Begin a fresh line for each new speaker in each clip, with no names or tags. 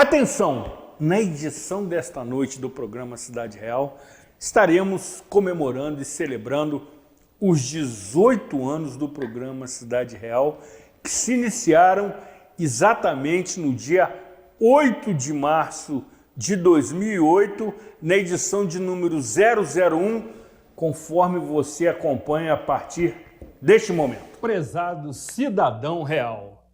Atenção! Na edição desta noite do programa Cidade Real, estaremos comemorando e celebrando os 18 anos do programa Cidade Real, que se iniciaram exatamente no dia 8 de março de 2008, na edição de número 001, conforme você acompanha a partir deste momento. Prezado cidadão real,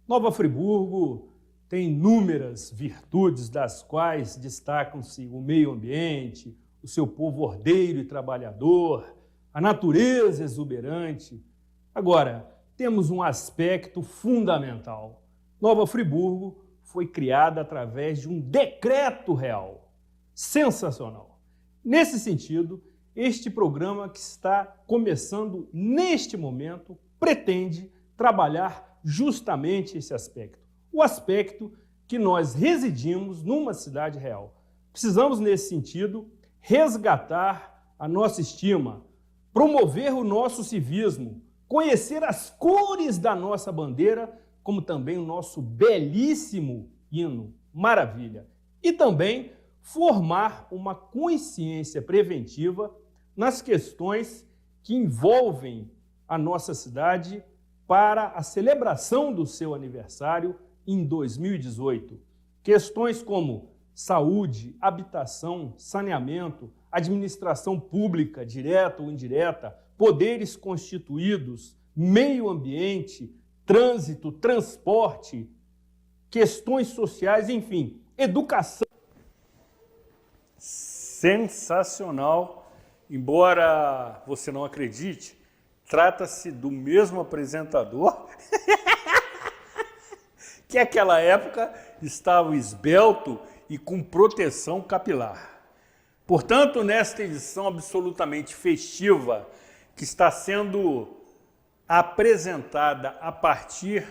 Nova Friburgo tem inúmeras virtudes, das quais destacam-se o meio ambiente, o seu povo ordeiro e trabalhador, a natureza exuberante. Agora, temos um aspecto fundamental. Nova Friburgo foi criada através de um decreto real. Sensacional! Nesse sentido, este programa que está começando neste momento pretende trabalhar justamente esse aspecto. O aspecto que nós residimos numa cidade real. Precisamos, nesse sentido, resgatar a nossa estima, promover o nosso civismo, conhecer as cores da nossa bandeira, como também o nosso belíssimo hino, maravilha. E também formar uma consciência preventiva nas questões que envolvem a nossa cidade para a celebração do seu aniversário em 2018. Questões como saúde, habitação, saneamento, administração pública, direta ou indireta, poderes constituídos, meio ambiente, trânsito, transporte, questões sociais, enfim, educação. Sensacional! Embora você não acredite, trata-se do mesmo apresentador que naquela época estava esbelto e com proteção capilar. Portanto, nesta edição absolutamente festiva que está sendo apresentada a partir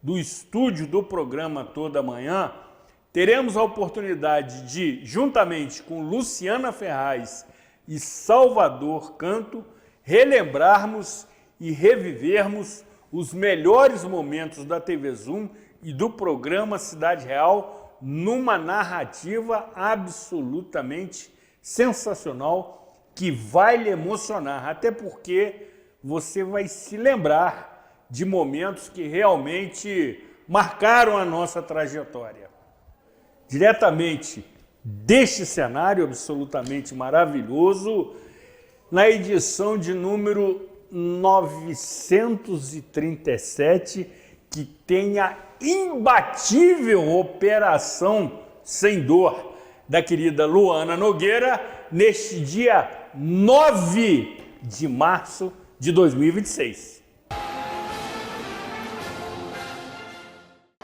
do estúdio do programa Toda Manhã, teremos a oportunidade de, juntamente com Luciana Ferraz e Salvador Canto, relembrarmos e revivermos os melhores momentos da TV Zoom e do programa Cidade Real numa narrativa absolutamente sensacional que vai lhe emocionar, até porque você vai se lembrar de momentos que realmente marcaram a nossa trajetória. Diretamente deste cenário absolutamente maravilhoso, na edição de número 937, que tem a imbatível Operação Sem Dor, da querida Luana Nogueira, neste dia 9 de março de 2026.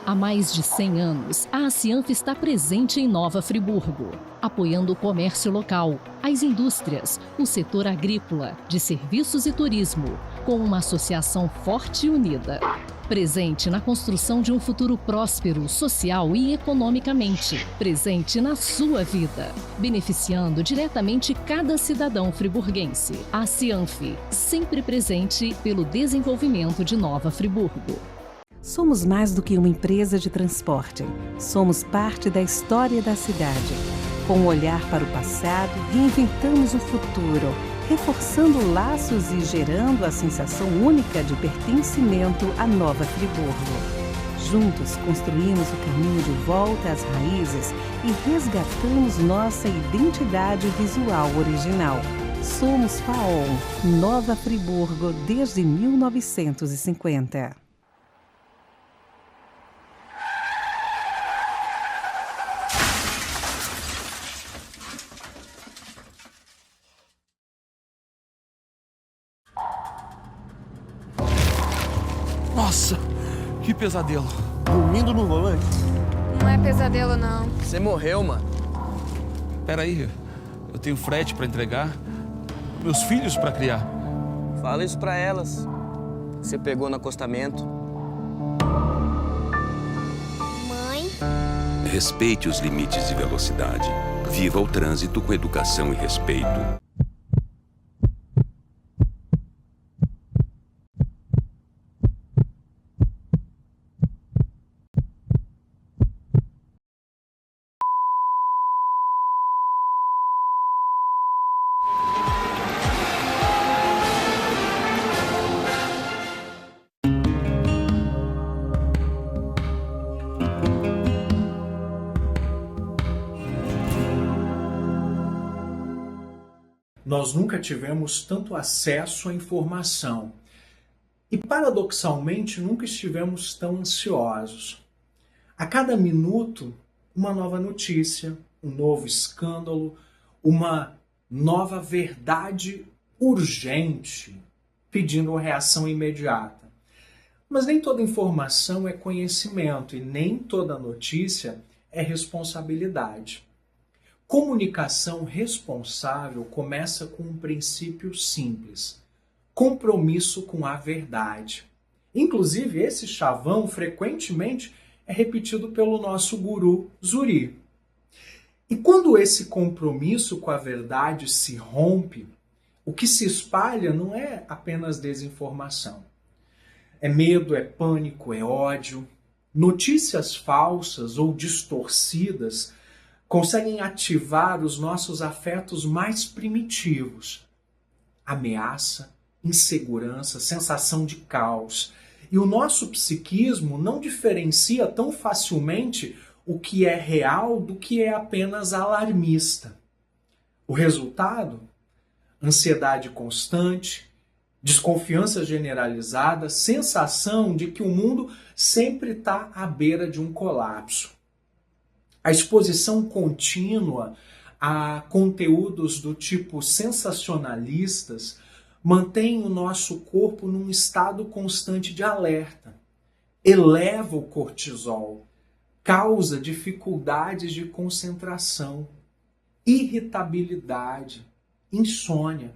Há mais de 100 anos, a Acianf está presente em Nova Friburgo, apoiando o comércio local, as indústrias, o setor agrícola, de serviços e turismo, com uma associação forte e unida. Presente na construção de um futuro próspero, social e economicamente. Presente na sua vida, beneficiando diretamente cada cidadão friburguense. A Acianf, sempre presente pelo desenvolvimento de Nova Friburgo.
Somos mais do que uma empresa de transporte. Somos parte da história da cidade. Com um olhar para o passado, reinventamos o futuro, reforçando laços e gerando a sensação única de pertencimento à Nova Friburgo. Juntos, construímos o caminho de volta às raízes e resgatamos nossa identidade visual original. Somos FAOL, Nova Friburgo, desde 1950.
Nossa, que pesadelo. Dormindo no volante?
Não é pesadelo, não.
Você morreu, mano.
Pera aí, eu tenho frete pra entregar, meus filhos pra criar.
Fala isso pra elas. Você pegou no acostamento.
Mãe?
Respeite os limites de velocidade. Viva o trânsito com educação e respeito.
Nós nunca tivemos tanto acesso à informação. E, paradoxalmente, nunca estivemos tão ansiosos. A cada minuto, uma nova notícia, um novo escândalo, uma nova verdade urgente, pedindo uma reação imediata. Mas nem toda informação é conhecimento e nem toda notícia é responsabilidade. Comunicação responsável começa com um princípio simples: compromisso com a verdade. Inclusive, esse chavão frequentemente é repetido pelo nosso guru Zuri. E quando esse compromisso com a verdade se rompe, o que se espalha não é apenas desinformação. É medo, é pânico, é ódio. Notícias falsas ou distorcidas conseguem ativar os nossos afetos mais primitivos. Ameaça, insegurança, sensação de caos. E o nosso psiquismo não diferencia tão facilmente o que é real do que é apenas alarmista. O resultado? Ansiedade constante, desconfiança generalizada, sensação de que o mundo sempre está à beira de um colapso. A exposição contínua a conteúdos do tipo sensacionalistas mantém o nosso corpo num estado constante de alerta, eleva o cortisol, causa dificuldades de concentração, irritabilidade, insônia.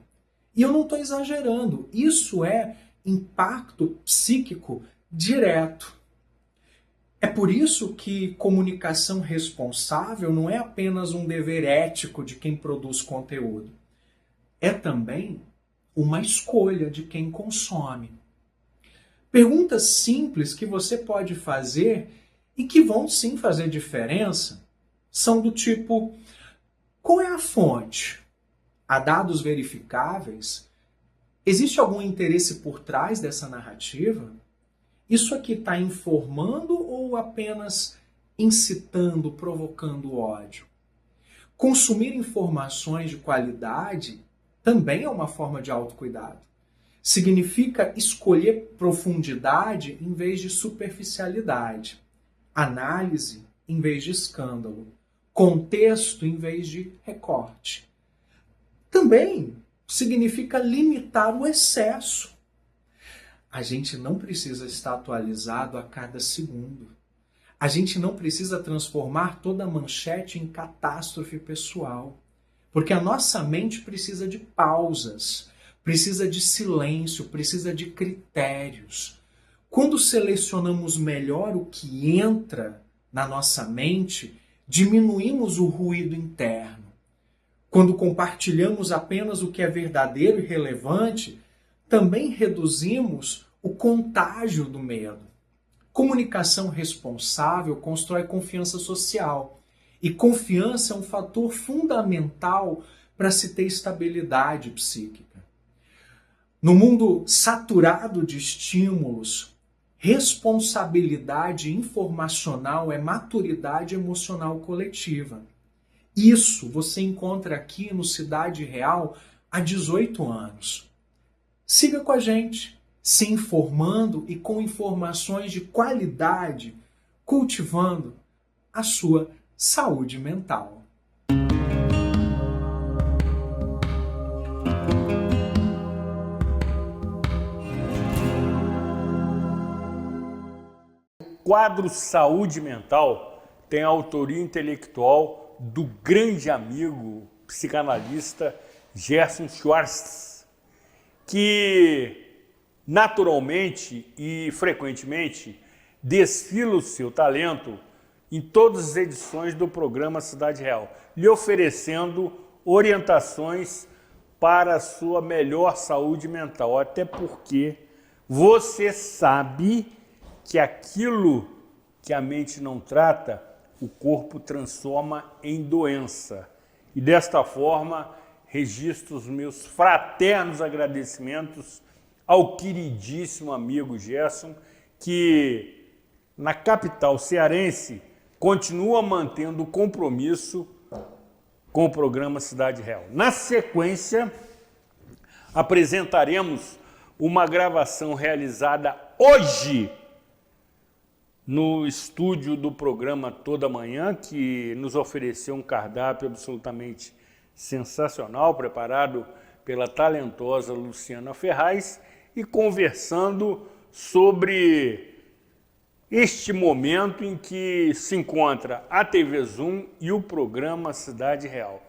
E eu não estou exagerando, isso é impacto psíquico direto. É por isso que comunicação responsável não é apenas um dever ético de quem produz conteúdo. É também uma escolha de quem consome. Perguntas simples que você pode fazer e que vão sim fazer diferença são do tipo: qual é a fonte? Há dados verificáveis? Existe algum interesse por trás dessa narrativa? Isso aqui está informando ou apenas incitando, provocando ódio? Consumir informações de qualidade também é uma forma de autocuidado. Significa escolher profundidade em vez de superficialidade, análise em vez de escândalo, contexto em vez de recorte. Também significa limitar o excesso. A gente não precisa estar atualizado a cada segundo. A gente não precisa transformar toda a manchete em catástrofe pessoal. Porque a nossa mente precisa de pausas, precisa de silêncio, precisa de critérios. Quando selecionamos melhor o que entra na nossa mente, diminuímos o ruído interno. Quando compartilhamos apenas o que é verdadeiro e relevante, também reduzimos o contágio do medo. Comunicação responsável constrói confiança social. E confiança é um fator fundamental para se ter estabilidade psíquica. No mundo saturado de estímulos, responsabilidade informacional é maturidade emocional coletiva. Isso você encontra aqui no Cidade Real há 18 anos. Siga com a gente, se informando e com informações de qualidade, cultivando a sua saúde mental.
O quadro Saúde Mental tem a autoria intelectual do grande amigo psicanalista Gerson Schwartz, que naturalmente e frequentemente desfila o seu talento em todas as edições do programa Cidade Real, lhe oferecendo orientações para a sua melhor saúde mental, até porque você sabe que aquilo que a mente não trata, o corpo transforma em doença. E desta forma, registro os meus fraternos agradecimentos ao queridíssimo amigo Gerson, que na capital cearense continua mantendo o compromisso com o programa Cidade Real. Na sequência, apresentaremos uma gravação realizada hoje no estúdio do programa Toda Manhã, que nos ofereceu um cardápio absolutamente sensacional, preparado pela talentosa Luciana Ferraz, e conversando sobre este momento em que se encontra a TV Zoom e o programa Cidade Real.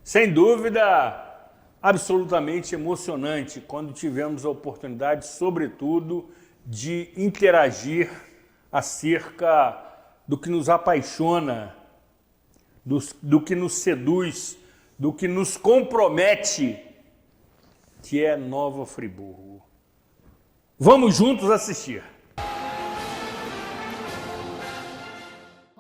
Sem dúvida, absolutamente emocionante quando tivemos a oportunidade, sobretudo, de interagir acerca do que nos apaixona, do que nos seduz, do que nos compromete, que é Nova Friburgo. Vamos juntos assistir.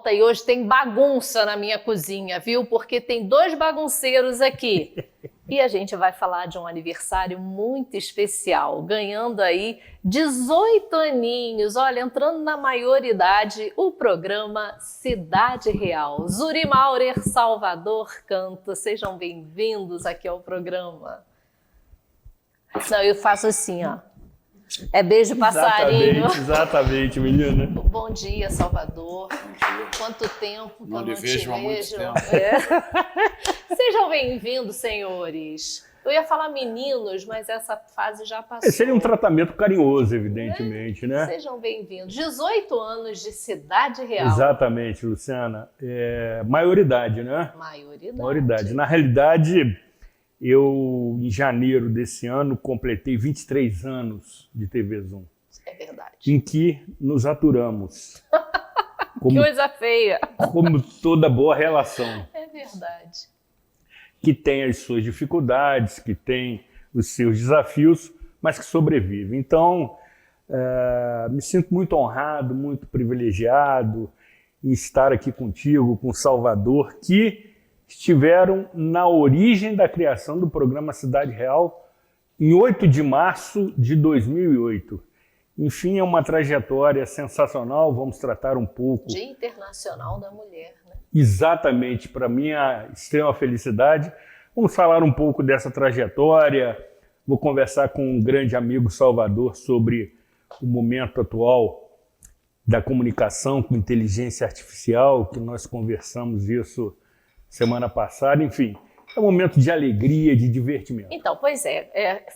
E hoje tem bagunça na minha cozinha, viu? Porque tem 2 bagunceiros aqui. E a gente vai falar de um aniversário muito especial, ganhando aí 18 aninhos, olha, entrando na maioridade, o programa Cidade Real. Zuri Maurer, Salvador Canto, sejam bem-vindos aqui ao programa. Não, eu faço assim, ó. É beijo passarinho.
Exatamente, menina.
Bom dia, Salvador. Bom dia. Quanto tempo que
não
eu não
te vejo há muito tempo.
Sejam bem-vindos, senhores. Eu ia falar meninos, mas essa fase já passou.
Seria um tratamento carinhoso, evidentemente, né?
Sejam bem-vindos. 18 anos de Cidade Real.
Exatamente, Luciana. Maioridade, né? Maioridade. Na realidade, eu, em janeiro desse ano, completei 23 anos de TV Zoom.
É verdade.
Em que nos aturamos.
Que coisa feia.
Como toda boa relação.
É verdade.
Que tem as suas dificuldades, que tem os seus desafios, mas que sobrevive. Então, me sinto muito honrado, muito privilegiado em estar aqui contigo, com o Salvador, que estiveram na origem da criação do programa Cidade Real em 8 de março de 2008. Enfim, é uma trajetória sensacional, vamos tratar um pouco...
Dia Internacional da Mulher, né?
Exatamente, para minha extrema felicidade. Vamos falar um pouco dessa trajetória, vou conversar com um grande amigo Salvador sobre o momento atual da comunicação com inteligência artificial, que nós conversamos isso semana passada, enfim, é um momento de alegria, de divertimento.
Então, pois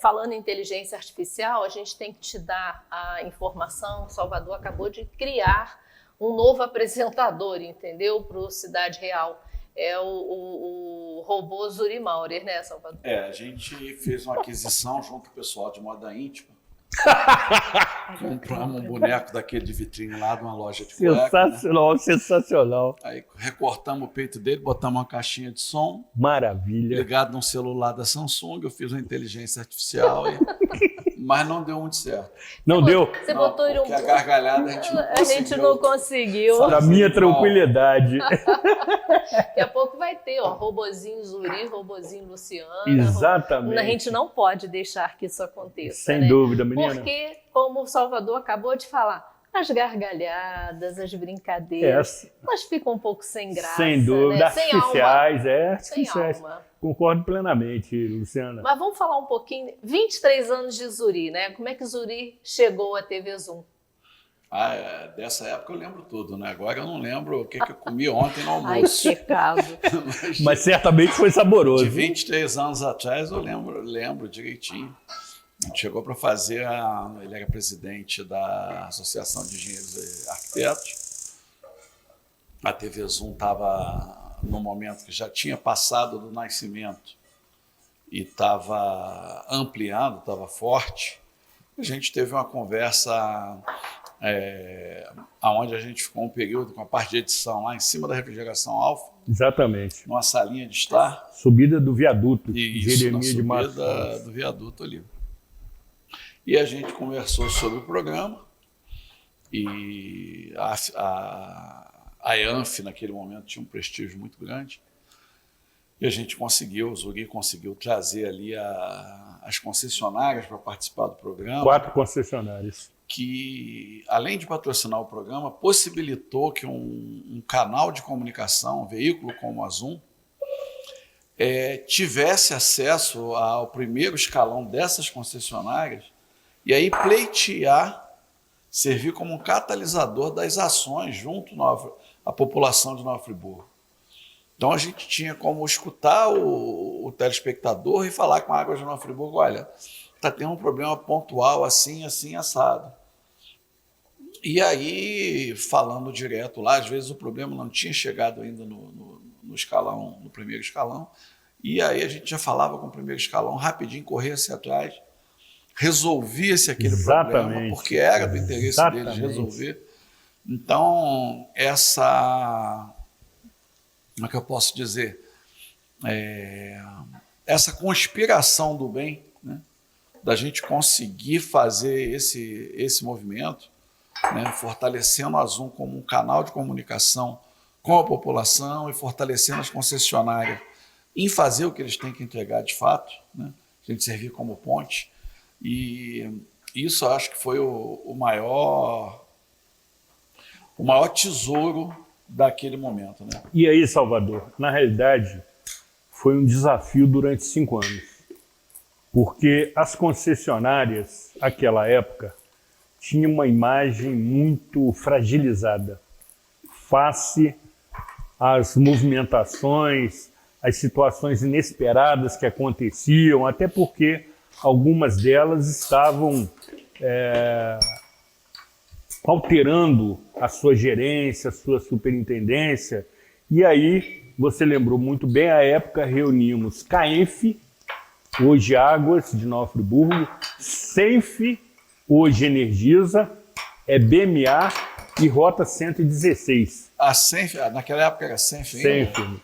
falando em inteligência artificial, a gente tem que te dar a informação, o Salvador acabou de criar um novo apresentador, entendeu? Para o Cidade Real. É o robô Zuri Maurer, né, Salvador?
A gente fez uma aquisição junto com o pessoal de moda íntima. Compramos um boneco daquele de vitrine lá de uma loja de cueca.
Sensacional, né? Sensacional.
Aí recortamos o peito dele, botamos uma caixinha de som.
Maravilha.
Ligado num celular da Samsung, eu fiz uma inteligência artificial, mas não deu muito certo.
Não deu?
Você botou ele
porque a gargalhada a gente não conseguiu.
Para minha tranquilidade.
Daqui a pouco vai ter, ó, robozinho Zuri, robozinho Luciana.
Exatamente.
A gente não pode deixar que isso aconteça.
Sem dúvida, menina.
Porque, como o Salvador acabou de falar, as gargalhadas, as brincadeiras, elas ficam um pouco sem graça.
Sem dúvida,
né?
artificiais,
sem
artificiais.
Alma.
Concordo plenamente, Luciana.
Mas vamos falar um pouquinho, 23 anos de Zuri, né? Como é que Zuri chegou à TV Zoom?
Dessa época eu lembro tudo, né? Agora eu não lembro o que eu comi ontem no almoço.
Ai, pecado.
Mas certamente foi saboroso.
De 23 anos atrás eu lembro direitinho. A gente chegou para fazer, ele era presidente da Associação de Engenheiros e Arquitetos. A TV Zoom estava no momento que já tinha passado do nascimento e estava ampliando, estava forte. A gente teve uma conversa onde a gente ficou um período com a parte de edição lá em cima da refrigeração Alfa.
Exatamente.
Numa salinha de estar.
Subida do viaduto.
Isso, na subida do viaduto ali. E a gente conversou sobre o programa e a EANF naquele momento tinha um prestígio muito grande. E a gente conseguiu, o Zuri conseguiu trazer ali as concessionárias para participar do programa.
4 concessionárias.
Que, além de patrocinar o programa, possibilitou que um canal de comunicação, um veículo como a Zoom, tivesse acesso ao primeiro escalão dessas concessionárias e aí pleitear, servir como um catalisador das ações junto à população de Nova Friburgo. Então a gente tinha como escutar o telespectador e falar com a Águas de Nova Friburgo, olha, está tendo um problema pontual assim, assim, assado. E aí, falando direto lá, às vezes o problema não tinha chegado ainda no escalão, no primeiro escalão, e aí a gente já falava com o primeiro escalão, rapidinho corria-se atrás, resolvia-se aquele problema, porque era do interesse deles resolver. Então, como é que eu posso dizer? Essa conspiração do bem, né, da gente conseguir fazer esse movimento, né, fortalecendo a Zoom como um canal de comunicação com a população e fortalecendo as concessionárias em fazer o que eles têm que entregar de fato, né, a gente servir como ponte. E isso eu acho que foi o maior tesouro daquele momento, né?
E aí, Salvador, na realidade, foi um desafio durante 5 anos, porque as concessionárias, naquela época, tinham uma imagem muito fragilizada, face às movimentações, às situações inesperadas que aconteciam, até porque algumas delas estavam alterando a sua gerência, a sua superintendência. E aí, você lembrou muito bem, à época reunimos CAENF, hoje Águas de Nova Friburgo, SENF, hoje Energisa, BMA e Rota 116.
A SENF, naquela época era SENF ainda?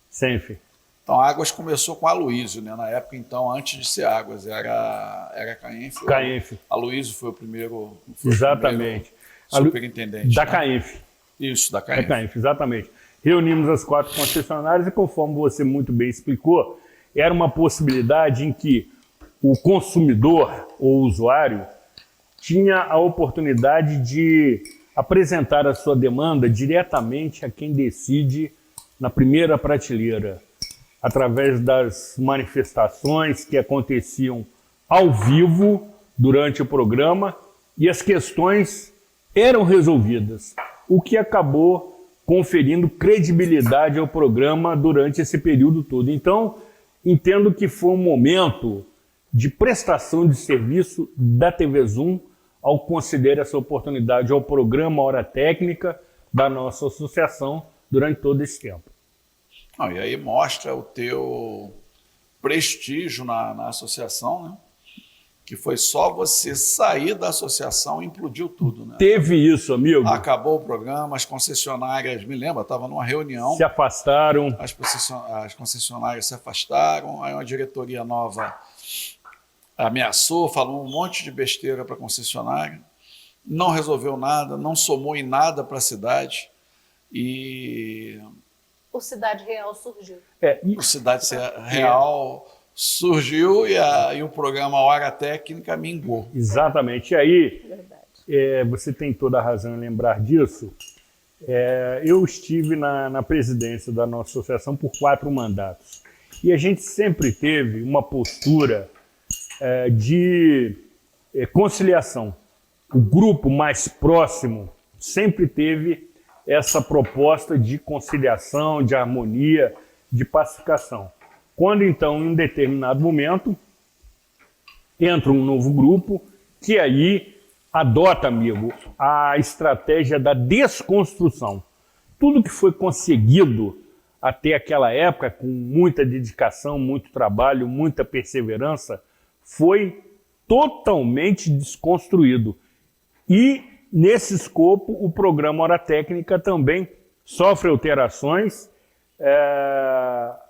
SENF.
Então, a Águas começou com a Aloysio, né? Na época, então, antes de ser Águas, era CAENF.
CAENF.
A Aloysio foi o primeiro.
Exatamente.
Superintendente.
Da
né?
CAENF.
Isso, da CAENF.
Da CAENF, exatamente. Reunimos as 4 concessionárias e, conforme você muito bem explicou, era uma possibilidade em que o consumidor ou usuário tinha a oportunidade de apresentar a sua demanda diretamente a quem decide na primeira prateleira, através das manifestações que aconteciam ao vivo durante o programa, e as questões eram resolvidas, o que acabou conferindo credibilidade ao programa durante esse período todo. Então, entendo que foi um momento de prestação de serviço da TV Zoom ao conceder essa oportunidade ao programa Hora Técnica da nossa associação durante todo esse tempo.
Não, e aí mostra o teu prestígio na associação, né? Que foi só você sair da associação e implodiu tudo, né?
Teve isso, amigo.
Acabou o programa, as concessionárias, me lembro, estava numa reunião.
Se afastaram.
As concessionárias se afastaram, aí uma diretoria nova ameaçou, falou um monte de besteira para a concessionária, não resolveu nada, não somou em nada para a cidade e...
O Cidade Real surgiu.
O Cidade Real surgiu e o programa Hora Técnica mingou.
Exatamente. E aí, você tem toda a razão em lembrar disso. Eu estive na presidência da nossa associação por 4 mandatos. E a gente sempre teve uma postura de conciliação. O grupo mais próximo sempre teve essa proposta de conciliação, de harmonia, de pacificação. Quando, então, em um determinado momento, entra um novo grupo que aí adota, amigo, a estratégia da desconstrução. Tudo que foi conseguido até aquela época, com muita dedicação, muito trabalho, muita perseverança, foi totalmente desconstruído. E, nesse escopo, o programa Hora Técnica também sofre alterações.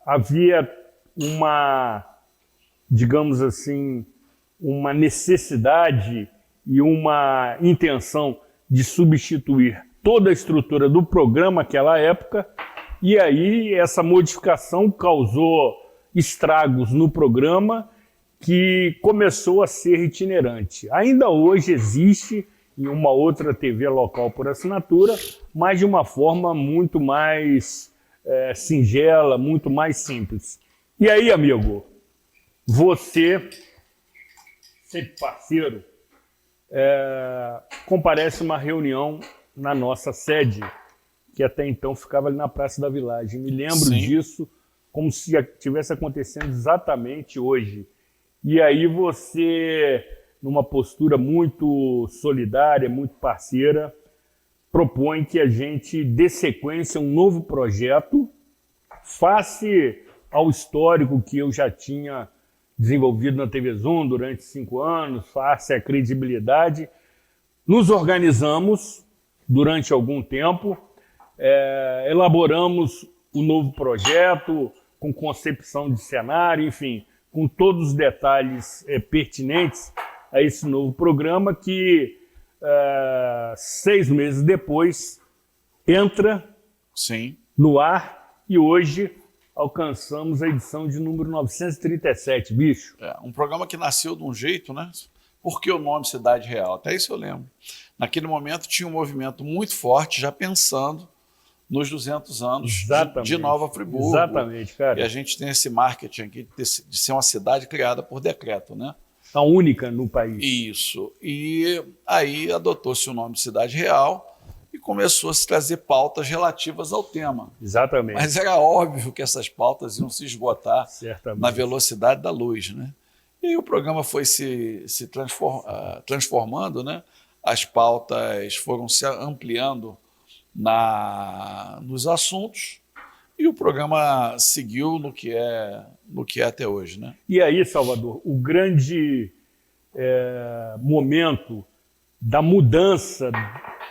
Havia uma, digamos assim, uma necessidade e uma intenção de substituir toda a estrutura do programa naquela época, e aí essa modificação causou estragos no programa que começou a ser itinerante. Ainda hoje existe em uma outra TV local por assinatura, mas de uma forma muito mais singela, muito mais simples. E aí, amigo, você, sempre parceiro, comparece uma reunião na nossa sede, que até então ficava ali na Praça da Vilagem. Me lembro disso como se estivesse acontecendo exatamente hoje. E aí você, numa postura muito solidária, muito parceira, propõe que a gente dê sequência a um novo projeto, face ao histórico que eu já tinha desenvolvido na TV Zoom durante 5 anos, face à credibilidade. Nos organizamos durante algum tempo, elaboramos um novo projeto com concepção de cenário, enfim, com todos os detalhes pertinentes a esse novo programa que 6 meses depois entra no ar e hoje alcançamos a edição de número 937, bicho.
Um programa que nasceu de um jeito, né? Por que o nome Cidade Real? Até isso eu lembro. Naquele momento tinha um movimento muito forte, já pensando nos 200 anos de Nova Friburgo.
Exatamente, cara.
E a gente tem esse marketing aqui de ser uma cidade criada por decreto, né?
A única no país.
Isso. E aí adotou-se o nome de Cidade Real e começou a se trazer pautas relativas ao tema.
Exatamente.
Mas era óbvio que essas pautas iam se esgotar na velocidade da luz, né? E o programa foi se transformando, né? As pautas foram se ampliando nos assuntos e o programa seguiu no que é até hoje, né?
E aí, Salvador, o grande momento da mudança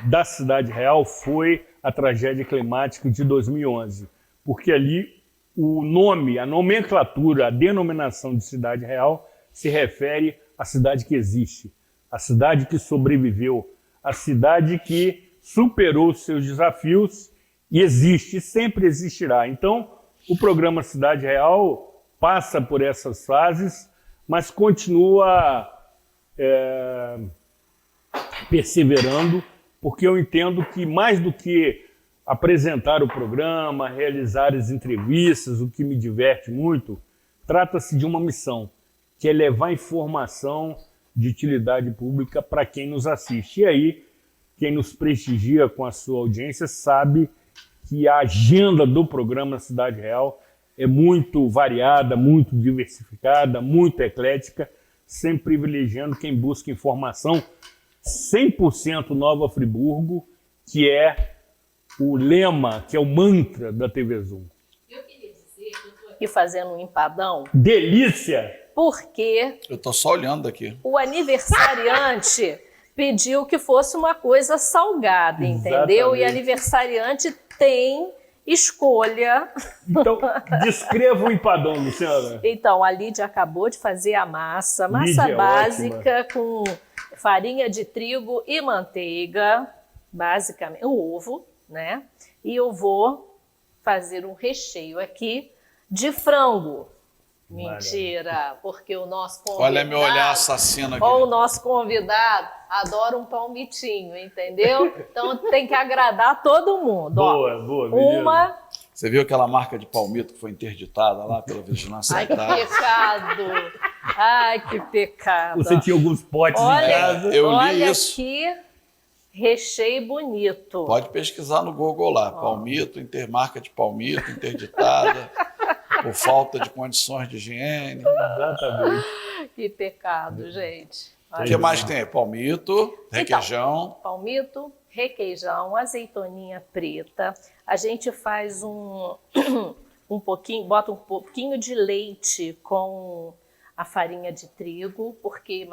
da Cidade Real foi a tragédia climática de 2011, porque ali o nome, a nomenclatura, a denominação de Cidade Real se refere à cidade que existe, a cidade que sobreviveu, a cidade que superou os seus desafios e existe, sempre existirá. Então, o programa Cidade Real passa por essas fases, mas continua perseverando, porque eu entendo que mais do que apresentar o programa, realizar as entrevistas, o que me diverte muito, trata-se de uma missão, que é levar informação de utilidade pública para quem nos assiste. E aí, quem nos prestigia com a sua audiência sabe que a agenda do programa Cidade Real é muito variada, muito diversificada, muito eclética, sempre privilegiando quem busca informação 100% Nova Friburgo, que é o lema, que é o mantra da TV Zoom.
Eu queria dizer que eu estou aqui fazendo um empadão.
Delícia!
Porque
eu estou só olhando aqui.
O aniversariante pediu que fosse uma coisa salgada, entendeu? E aniversariante tem escolha.
Então, descreva o empadão, Luciana.
Então, a Lídia acabou de fazer a massa básica com farinha de trigo e manteiga, basicamente, o ovo, né? E eu vou fazer um recheio aqui de frango. Mentira, porque o nosso convidado...
Olha meu olhar assassino aqui.
O nosso convidado adora um palmitinho, entendeu? Então tem que agradar todo mundo.
Boa,
uma...
Você viu aquela marca de palmito que foi interditada lá pela vigilância sanitária?
Ai, que pecado! Ai, que pecado!
Você tinha alguns potes em casa.
Eu li
olha
isso.
Que recheio bonito.
Pode pesquisar no Google lá. Palmito, marca de palmito interditada. Por falta de condições de higiene.
Exatamente.
Que pecado, gente.
O que mais tem? Palmito, requeijão.
Então, palmito, requeijão, azeitoninha preta. A gente faz um pouquinho, bota um pouquinho de leite com a farinha de trigo, porque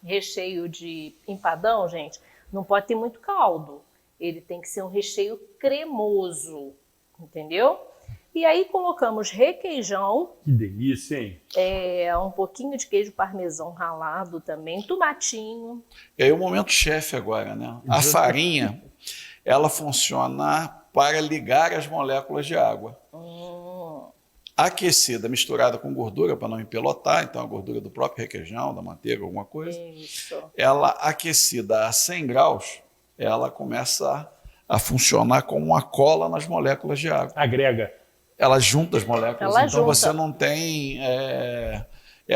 recheio de empadão, gente, não pode ter muito caldo. Ele tem que ser um recheio cremoso, entendeu? E aí colocamos requeijão.
Que delícia, hein?
Um pouquinho de queijo parmesão ralado também, tomatinho.
E aí o momento chefe agora, né? A farinha, ela funciona para ligar as moléculas de água. Aquecida, misturada com gordura para não empelotar, então a gordura do próprio requeijão, da manteiga, alguma coisa.
Isso.
Ela aquecida a 100 graus, ela começa a funcionar como uma cola nas moléculas de água.
Agrega.
Ela junta as moléculas,
Ela
então
junta.
você não tem... É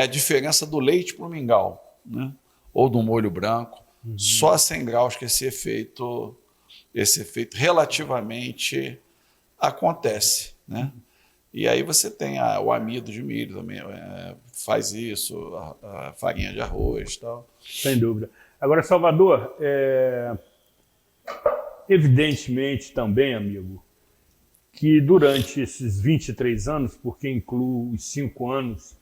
a diferença do leite para o mingau, né? Ou do molho branco. Só a 100 graus que esse efeito relativamente acontece, né? E aí você tem o amido de milho também, faz isso, a farinha de arroz e tal.
Sem dúvida. Agora, Salvador, evidentemente também, amigo, que durante esses 23 anos, porque incluo os 5 anos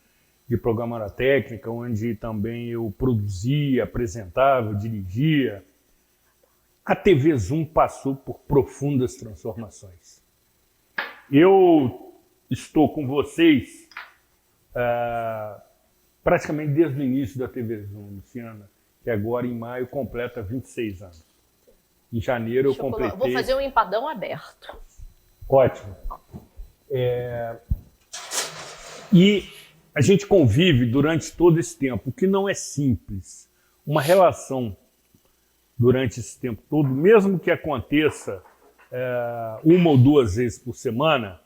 de programa Hora Técnica, onde também eu produzia, apresentava, dirigia, a TV Zoom passou por profundas transformações. Eu estou com vocês praticamente desde o início da TV Zoom, Luciana, que agora em maio completa 26 anos. Em janeiro eu completei...
Vou fazer um empadão aberto.
Ótimo. E a gente convive durante todo esse tempo, o que não é simples. Uma relação durante esse tempo todo, mesmo que aconteça uma ou duas vezes por semana,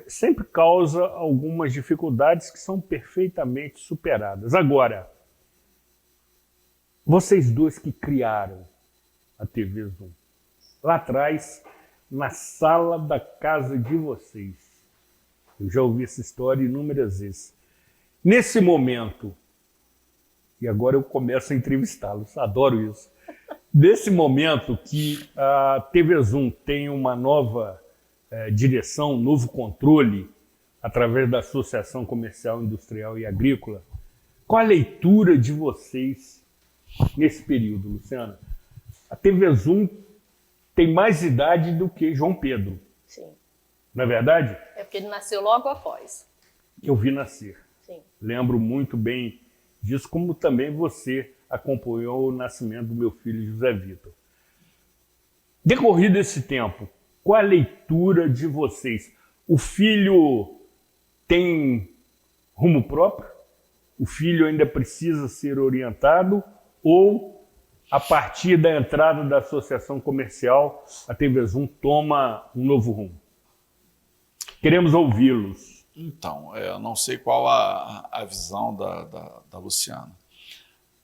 sempre causa algumas dificuldades que são perfeitamente superadas. Agora, vocês dois que criaram a TV Zoom, lá atrás, na sala da casa de vocês, eu já ouvi essa história inúmeras vezes. Nesse momento, e agora eu começo a entrevistá-los, adoro isso, nesse momento que a TV Zoom tem uma nova direção, um novo controle, através da Associação Comercial, Industrial e Agrícola, qual a leitura de vocês nesse período, Luciana? A TV Zoom tem mais idade do que João Pedro.
Sim.
Não é verdade?
É porque ele nasceu logo após.
Eu vi nascer.
Sim.
Lembro muito bem disso, como também você acompanhou o nascimento do meu filho José Vitor. Decorrido esse tempo, qual a leitura de vocês? O filho tem rumo próprio? O filho ainda precisa ser orientado? Ou, a partir da entrada da associação comercial, a TV Zoom toma um novo rumo? Queremos ouvi-los.
Então, eu não sei qual a visão da Luciana.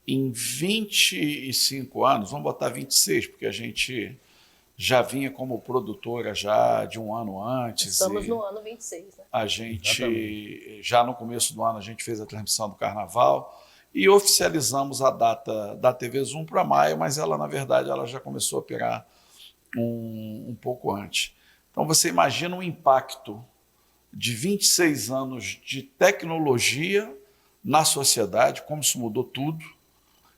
Em 25 anos, vamos botar 26, porque a gente já vinha como produtora já de um ano antes.
Estamos no ano 26, né?
A gente, já no começo do ano, a gente fez a transmissão do Carnaval e oficializamos a data da TV Zoom para maio, mas ela, na verdade, ela já começou a operar um pouco antes. Então, você imagina o impacto de 26 anos de tecnologia na sociedade, como isso mudou tudo,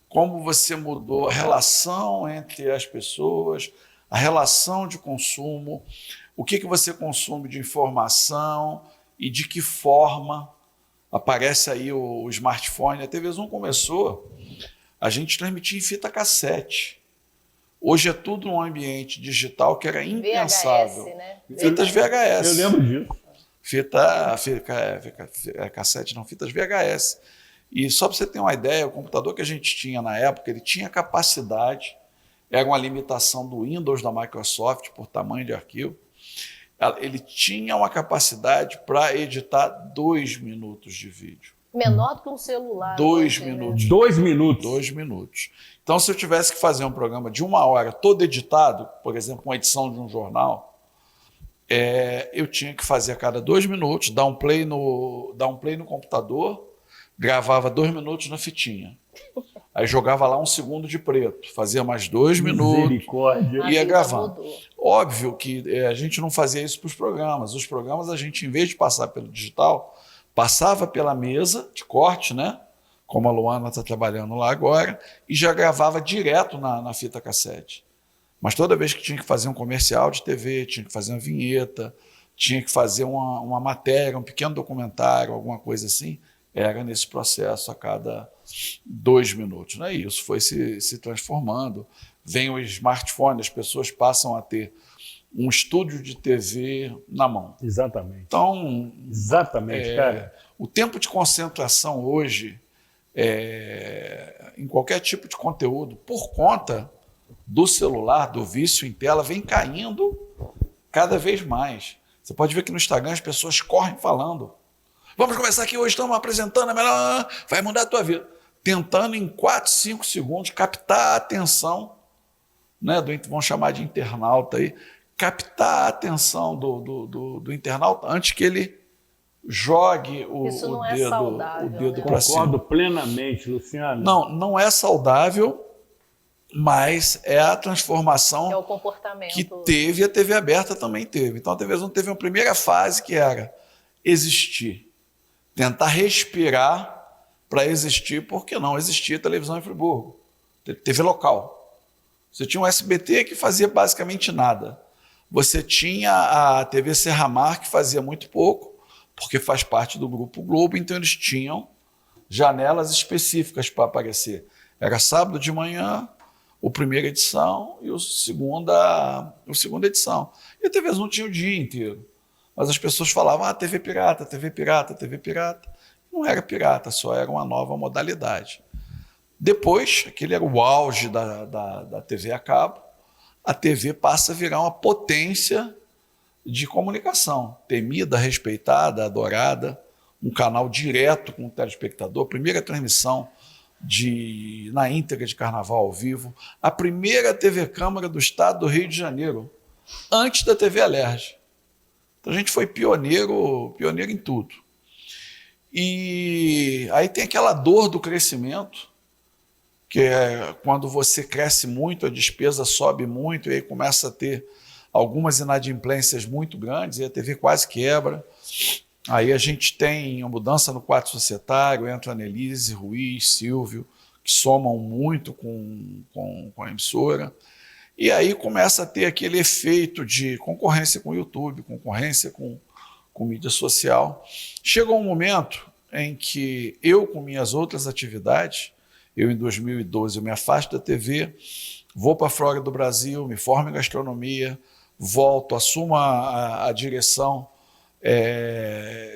como você mudou a relação entre as pessoas, a relação de consumo, o que você consome de informação e de que forma. Aparece aí o smartphone. A TV Zoom começou, a gente transmitia em fita cassete. Hoje é tudo um ambiente digital que era impensável.
VHS, né?
Fitas VHS.
Eu lembro disso.
Cassete não, fitas VHS. E só para você ter uma ideia, o computador que a gente tinha na época, ele tinha capacidade, era uma limitação do Windows da Microsoft por tamanho de arquivo, ele tinha uma capacidade para editar 2 minutos de vídeo.
Menor do que um celular.
2 minutos.
2 minutos.
2 minutos. Então, se eu tivesse que fazer um programa de 1 hora todo editado, por exemplo, uma edição de um jornal, eu tinha que fazer a cada 2 minutos, dar um play no computador, gravava 2 minutos na fitinha. Aí jogava lá 1 segundo de preto, fazia mais 2 minutos, ia gravando. Óbvio que a gente não fazia isso para os programas. Os programas, a gente, em vez de passar pelo digital, passava pela mesa de corte, né? Como a Luana está trabalhando lá agora, e já gravava direto na fita cassete. Mas toda vez que tinha que fazer um comercial de TV, tinha que fazer uma vinheta, tinha que fazer uma matéria, um pequeno documentário, alguma coisa assim, era nesse processo a cada 2 minutos. Né? E isso foi se transformando. Vem o smartphone, as pessoas passam a ter um estúdio de TV na mão.
Exatamente.
Então,
exatamente, cara.
O tempo de concentração hoje, em qualquer tipo de conteúdo, por conta do celular, do vício em tela, vem caindo cada vez mais. Você pode ver que no Instagram as pessoas correm falando. Vamos começar aqui hoje, estamos apresentando a melhor... Vai mudar a tua vida. Tentando em 4, 5 segundos captar a atenção, né, vamos chamar de internauta aí, captar a atenção do internauta antes que ele jogue o dedo para cima.
Concordo plenamente, Luciano.
Não é saudável, mas é a transformação
É o comportamento.
que teve, a TV aberta também teve. Então a TV Azul teve uma primeira fase que era existir, tentar respirar para existir, porque não existia televisão em Friburgo, TV local. Você tinha um SBT que fazia basicamente nada. Você tinha a TV Serramar, que fazia muito pouco, porque faz parte do Grupo Globo, então eles tinham janelas específicas para aparecer. Era sábado de manhã, a primeira edição e a segunda edição. E a TV Azul tinha o dia inteiro. Mas as pessoas falavam, TV pirata, TV pirata, TV pirata. Não era pirata, só era uma nova modalidade. Depois, aquele era o auge da TV a cabo, a TV passa a virar uma potência de comunicação, temida, respeitada, adorada, um canal direto com o telespectador, primeira transmissão na íntegra de Carnaval ao vivo, a primeira TV Câmara do Estado do Rio de Janeiro, antes da TV Alerj. Então a gente foi pioneiro em tudo. E aí tem aquela dor do crescimento, que é quando você cresce muito, a despesa sobe muito, e aí começa a ter algumas inadimplências muito grandes, e a TV quase quebra. Aí a gente tem uma mudança no quadro societário, entra Annelise, Ruiz, Silvio, que somam muito com a emissora. E aí começa a ter aquele efeito de concorrência com o YouTube, concorrência com mídia social. Chegou um momento em que eu, com minhas outras atividades, em 2012, eu me afasto da TV, vou para fora do Brasil, me formo em gastronomia, volto, assumo a direção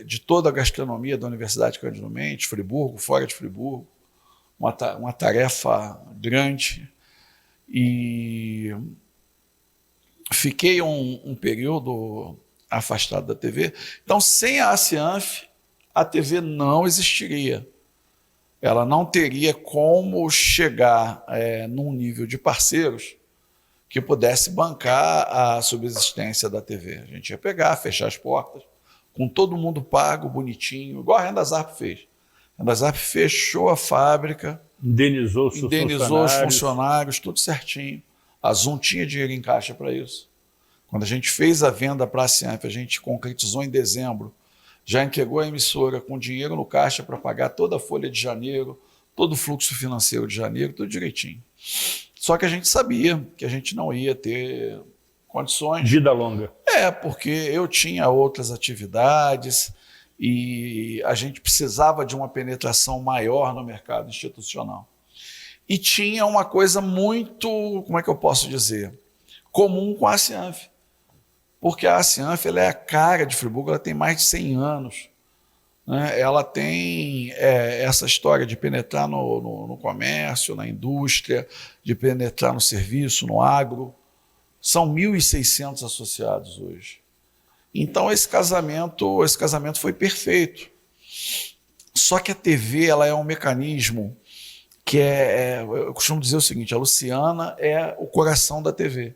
de toda a gastronomia da Universidade Cândido Mendes, Friburgo, fora de Friburgo, uma tarefa grande. E fiquei um período afastado da TV. Então, sem a ACIANF, a TV não existiria. Ela não teria como chegar num nível de parceiros que pudesse bancar a subsistência da TV. A gente ia pegar, fechar as portas, com todo mundo pago, bonitinho, igual a Renda Zarp fez. A Renda Zarp fechou a fábrica, indenizou os funcionários, tudo certinho. A Zoom tinha dinheiro em caixa para isso. Quando a gente fez a venda para a ACIANF, a gente concretizou em dezembro, já entregou a emissora com dinheiro no caixa para pagar toda a folha de janeiro, todo o fluxo financeiro de janeiro, tudo direitinho. Só que a gente sabia que a gente não ia ter condições.
Vida longa.
Porque eu tinha outras atividades e a gente precisava de uma penetração maior no mercado institucional. E tinha uma coisa muito, como é que eu posso dizer, comum com a ACIANF. Porque a ACIANF ela é a cara de Friburgo, ela tem mais de 100 anos. Né? Ela tem essa história de penetrar no comércio, na indústria, de penetrar no serviço, no agro. São 1.600 associados hoje. Então esse casamento foi perfeito. Só que a TV ela é um mecanismo que eu costumo dizer o seguinte, a Luciana é o coração da TV.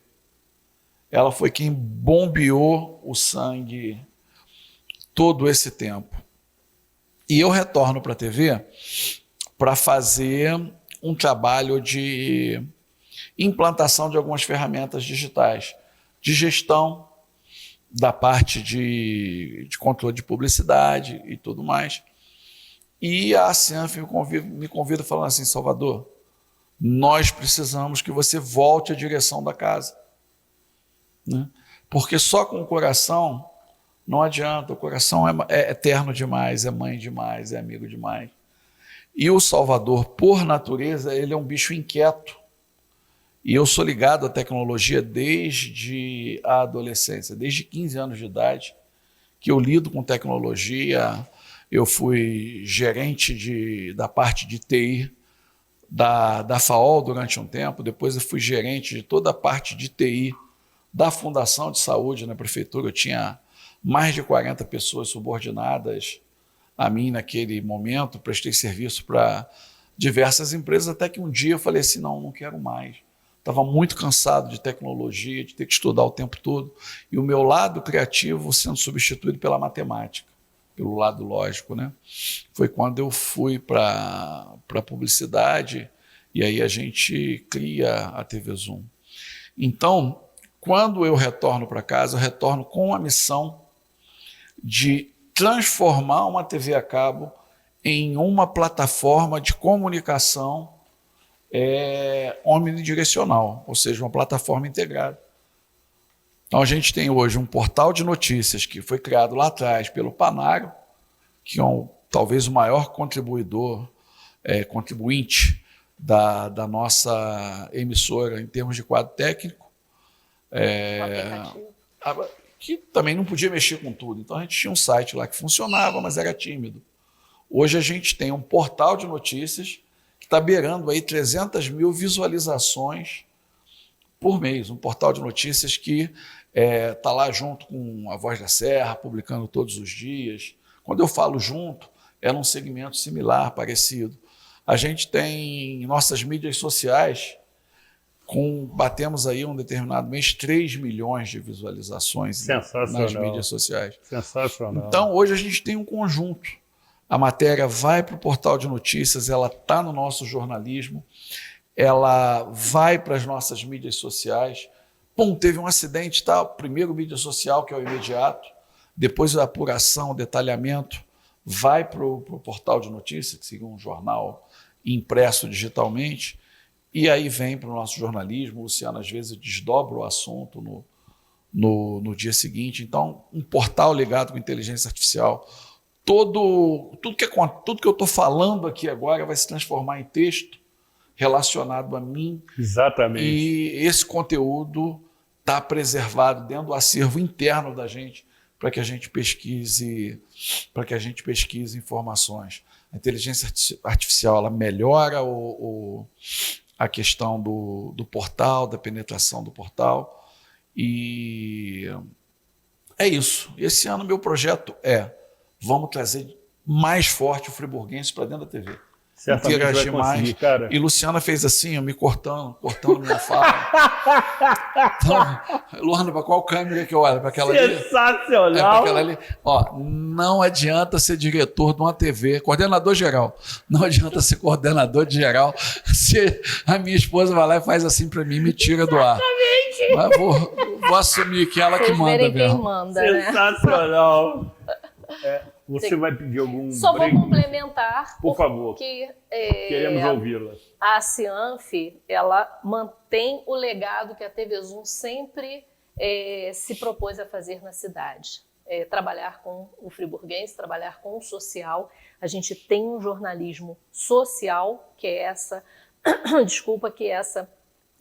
Ela foi quem bombeou o sangue todo esse tempo. E eu retorno para a TV para fazer um trabalho de implantação de algumas ferramentas digitais, de gestão, da parte de controle de publicidade e tudo mais. E a ACIANF me convida falando assim, Salvador, nós precisamos que você volte à direção da casa. Né? Porque só com o coração não adianta, o coração é eterno demais, é mãe demais, é amigo demais. E o Salvador, por natureza, ele é um bicho inquieto. E eu sou ligado à tecnologia desde a adolescência, desde 15 anos de idade, que eu lido com tecnologia. Eu fui gerente da parte de TI da FAOL durante um tempo, depois eu fui gerente de toda a parte de TI da Fundação de Saúde na prefeitura. Eu tinha mais de 40 pessoas subordinadas a mim naquele momento, prestei serviço para diversas empresas, até que um dia eu falei assim, não quero mais. Estava muito cansado de tecnologia, de ter que estudar o tempo todo, e o meu lado criativo sendo substituído pela matemática, pelo lado lógico, né? Foi quando eu fui para a publicidade, e aí a gente cria a TV Zoom. Então, quando eu retorno para casa, eu retorno com a missão de transformar uma TV a cabo em uma plataforma de comunicação omnidirecional, ou seja, uma plataforma integrada. Então a gente tem hoje um portal de notícias que foi criado lá atrás pelo Panaro, que é talvez o maior contribuinte da nossa emissora em termos de quadro técnico, que também não podia mexer com tudo. Então a gente tinha um site lá que funcionava, mas era tímido. Hoje a gente tem um portal de notícias que está beirando aí 300 mil visualizações por mês. Um portal de notícias que está lá junto com a Voz da Serra, publicando todos os dias. Quando eu falo junto, é num segmento similar, parecido. A gente tem nossas mídias sociais, batemos aí um determinado mês 3 milhões de visualizações nas mídias sociais.
Sensacional.
Então, hoje a gente tem um conjunto. A matéria vai para o portal de notícias, ela está no nosso jornalismo, ela vai para as nossas mídias sociais. Teve um acidente, tá? Primeiro mídia social, que é o imediato, depois a apuração, o detalhamento, vai para o portal de notícias, que seria um jornal impresso digitalmente, e aí vem para o nosso jornalismo. O Luciano, às vezes, desdobra o assunto no dia seguinte. Então, um portal ligado com inteligência artificial. Tudo que eu estou falando aqui agora vai se transformar em texto relacionado a mim.
Exatamente.
E esse conteúdo está preservado dentro do acervo interno da gente para que a gente pesquise informações. A inteligência artificial ela melhora a questão do portal, da penetração do portal, e é isso. Esse ano meu projeto vamos trazer mais forte o friburguense para dentro da TV.
Certamente
Interagir
vai conseguir,
mais.
cara.
E Luciana fez assim, me cortando minha fala. Então, Luana, para qual câmera que eu olho? Para aquela ali?
Sensacional!
Para aquela ali. Ó, não adianta ser diretor de uma TV, coordenador geral. Não adianta ser coordenador de geral se a minha esposa vai lá e faz assim para mim e me tira do ar.
Exatamente!
Mas vou assumir que ela que manda
quem
mesmo.
manda, né?
Sensacional! Você vai pedir algum
Só
break?
vou complementar,
Por favor.
porque
Queremos ouvi-la.
a Cianf, ela mantém o legado que a TV Zoom sempre se propôs a fazer na cidade. Trabalhar com o friburguense, trabalhar com o social. A gente tem um jornalismo social, que é essa,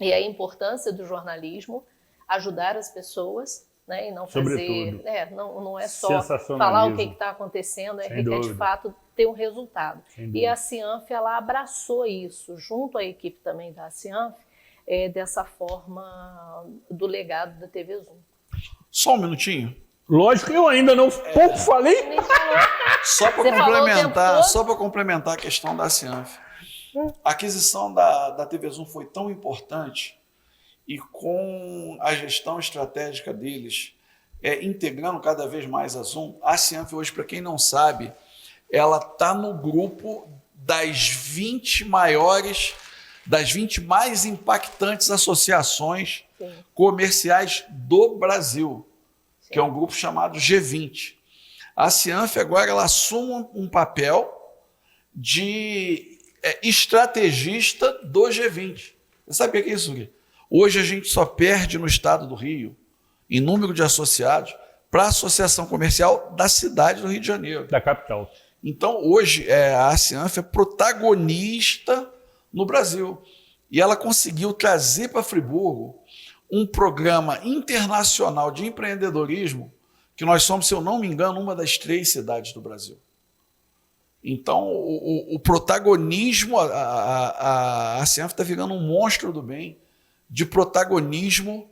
é a importância do jornalismo, ajudar as pessoas, né, e não fazer, não é só falar o que está acontecendo, é de fato ter um resultado. E a Cianf, ela abraçou isso, junto à equipe também da Cianf, dessa forma do legado da TV Zoom.
Só um minutinho.
Lógico que eu ainda não pouco falei.
Só para complementar a questão da Cianf. A aquisição da TV Zoom foi tão importante, e com a gestão estratégica deles, integrando cada vez mais a Zoom, a Cianf hoje, para quem não sabe, ela está no grupo das 20 mais impactantes associações comerciais do Brasil, que é um grupo chamado G20. A Cianf agora ela assume um papel de estrategista do G20. Você sabe o que é isso, Gui? Hoje a gente só perde no estado do Rio, em número de associados, para a associação comercial da cidade do Rio de Janeiro.
Da capital.
Então, hoje, a Cianf é protagonista no Brasil. E ela conseguiu trazer para Friburgo um programa internacional de empreendedorismo, que nós somos, se eu não me engano, uma das 3 cidades do Brasil. Então, o protagonismo, a Cianf está virando um monstro do bem, de protagonismo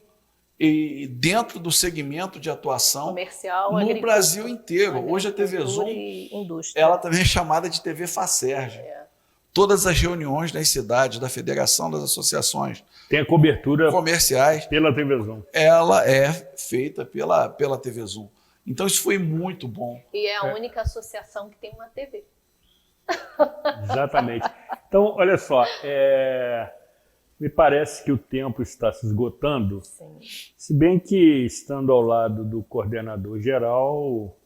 e dentro do segmento de atuação
Comercial,
no Brasil inteiro. Hoje a TV Zoom, ela também é chamada de TV Facerge. Todas as reuniões das cidades, da Federação das Associações
Tem a cobertura
comerciais,
pela TV Zoom.
ela é feita pela TV Zoom. Então isso foi muito bom.
E é a única associação que tem uma TV.
Exatamente. Então, olha só, me parece que o tempo está se esgotando,
Sim.
se bem que, estando ao lado do coordenador geral,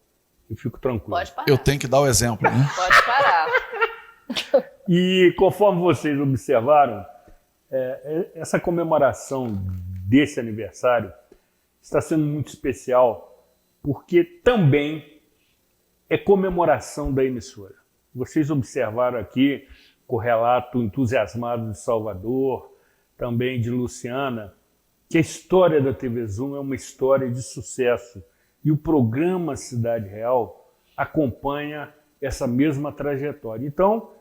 eu fico tranquilo.
Pode parar.
Eu tenho que dar o exemplo, né?
Pode parar.
E conforme vocês observaram, essa comemoração desse aniversário está sendo muito especial, porque também é comemoração da emissora. Vocês observaram aqui com o relato entusiasmado de Salvador, também de Luciana, que a história da TV Zoom é uma história de sucesso. E o programa Cidade Real acompanha essa mesma trajetória. Então,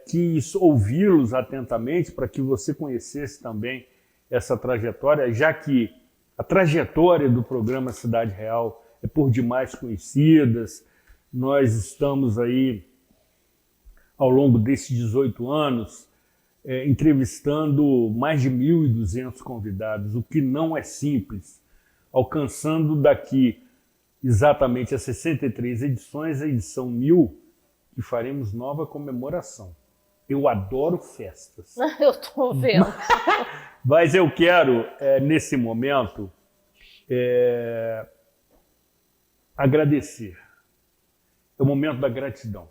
quis ouvi-los atentamente para que você conhecesse também essa trajetória, já que a trajetória do programa Cidade Real é por demais conhecidas. Nós estamos aí, ao longo desses 18 anos, entrevistando mais de 1.200 convidados, o que não é simples, alcançando daqui exatamente a 63 edições, a edição 1000, que faremos nova comemoração. Eu adoro festas.
Eu estou vendo.
Mas eu quero, nesse momento, agradecer. É o momento da gratidão.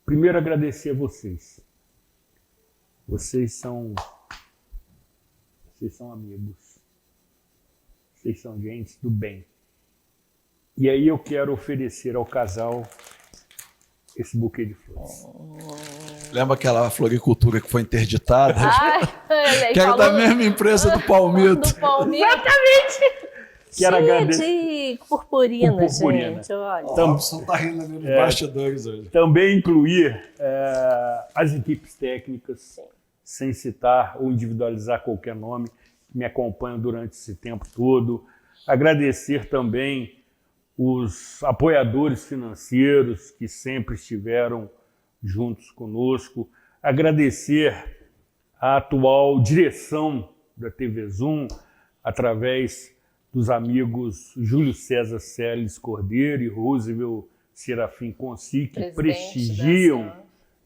Primeiro, agradecer a vocês. Vocês são amigos. Vocês são gente do bem. E aí eu quero oferecer ao casal esse buquê de flores.
Lembra aquela floricultura que foi interditada?
Ai,
que era da mesma empresa do Palmito.
Do Palmito. Exatamente.
Quero agradecer.
De purpurina,
purpurina.
gente. Olha.
O pessoal tá rindo ali nos bastidores hoje.
Também incluir as equipes técnicas, sem citar ou individualizar qualquer nome, que me acompanham durante esse tempo todo. Agradecer também os apoiadores financeiros que sempre estiveram juntos conosco. Agradecer a atual direção da TV Zoom, através dos amigos Júlio César Celes Cordeiro e Roosevelt Serafim Conci, que prestigiam